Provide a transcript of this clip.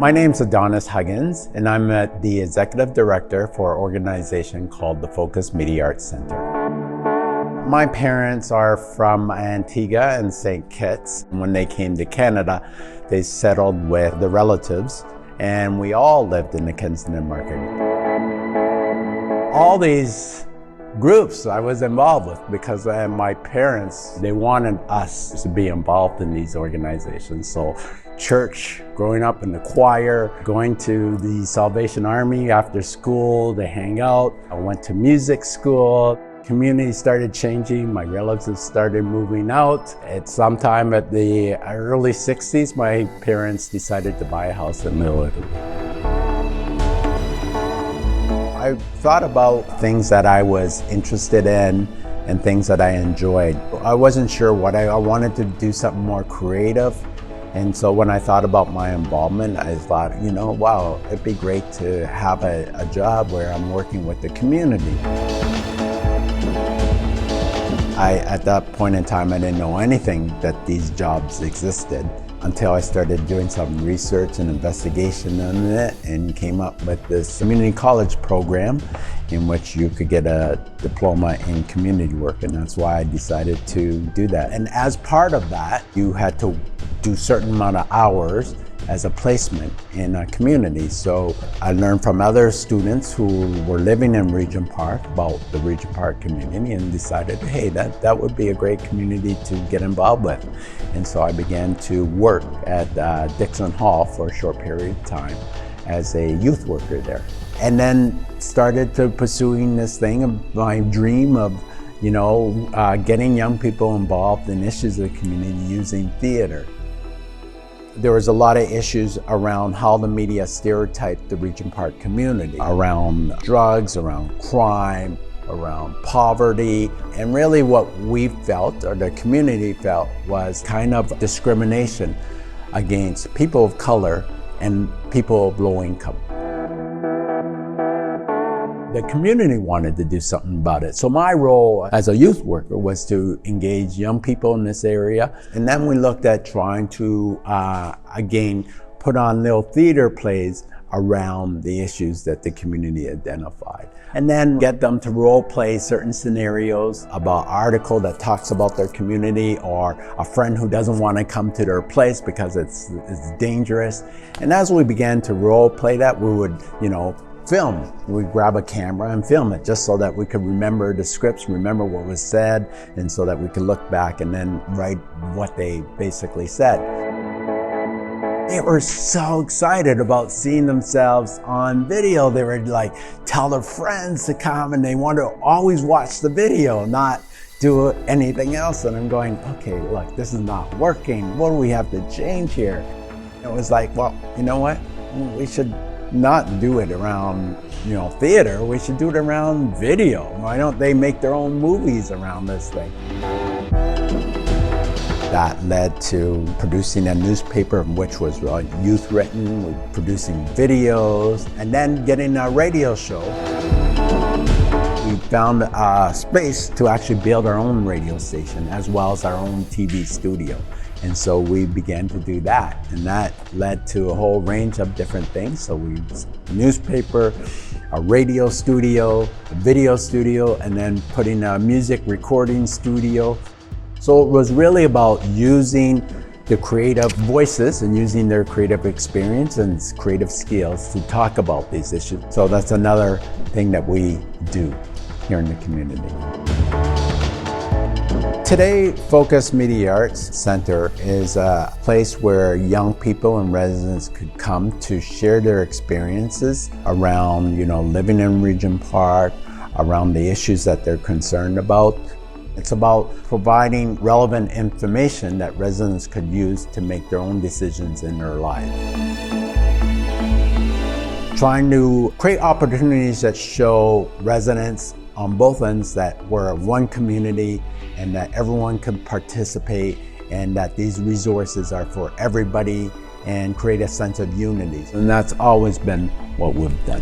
My name's Adonis Huggins, and I'm the Executive Director for an organization called the Focus Media Arts Center. My parents are from Antigua and St. Kitts. When they came to Canada, they settled with the relatives, and we all lived in the Kensington market. All these groups I was involved with because my parents, they wanted us to be involved in these organizations. So church, growing up in the choir, going to the Salvation Army after school to hang out. I went to music school. Community started changing. My relatives started moving out. At some time at the early 60s, my parents decided to buy a house in Little Italy. I thought about things that I was interested in and things that I enjoyed. I wasn't sure what I wanted to do something more creative. And so when I thought about my involvement, I thought, wow, it'd be great to have a job where I'm working with the community. At that point in time, I didn't know anything that these jobs existed until I started doing some research and investigation on it and came up with this community college program in which you could get a diploma in community work, and that's why I decided to do that. And as part of that, you had to do a certain amount of hours as a placement in a community. So I learned from other students who were living in Regent Park about the Regent Park community and decided, hey, that would be a great community to get involved with. And so I began to work at Dixon Hall for a short period of time as a youth worker there. And then started to pursuing this thing of my dream of, getting young people involved in issues of the community using theater. There was a lot of issues around how the media stereotyped the Regent Park community, around drugs, around crime, around poverty. And really what we felt, or the community felt, was kind of discrimination against people of color and people of low income. The community wanted to do something about it. So my role as a youth worker was to engage young people in this area. And then we looked at trying to, again, put on little theater plays around the issues that the community identified. And then get them to role play certain scenarios about an article that talks about their community or a friend who doesn't want to come to their place because it's dangerous. And as we began to role play that, we would, film. We'd grab a camera and film it just so that we could remember the scripts, remember what was said, and so that we could look back and then write what they basically said. They were so excited about seeing themselves on video. They would tell their friends to come, and they wanted to always watch the video, not do anything else. And I'm going, okay, look, this is not working. What do we have to change here? It was like, well, you know what? We should not do it around, theater. We should do it around video. Why don't they make their own movies around this thing? That led to producing a newspaper, which was youth written, producing videos, and then getting a radio show. We found a space to actually build our own radio station as well as our own TV studio. And so we began to do that, and that led to a whole range of different things. So we a newspaper, a radio studio, a video studio, and then putting a music recording studio. So it was really about using the creative voices and using their creative experience and creative skills to talk about these issues. So that's another thing that we do here in the community. Today, Focus Media Arts Center is a place where young people and residents could come to share their experiences around, living in Regent Park, around the issues that they're concerned about. It's about providing relevant information that residents could use to make their own decisions in their lives. Trying to create opportunities that show residents on both ends that we're one community and that everyone can participate and that these resources are for everybody and create a sense of unity. And that's always been what we've done.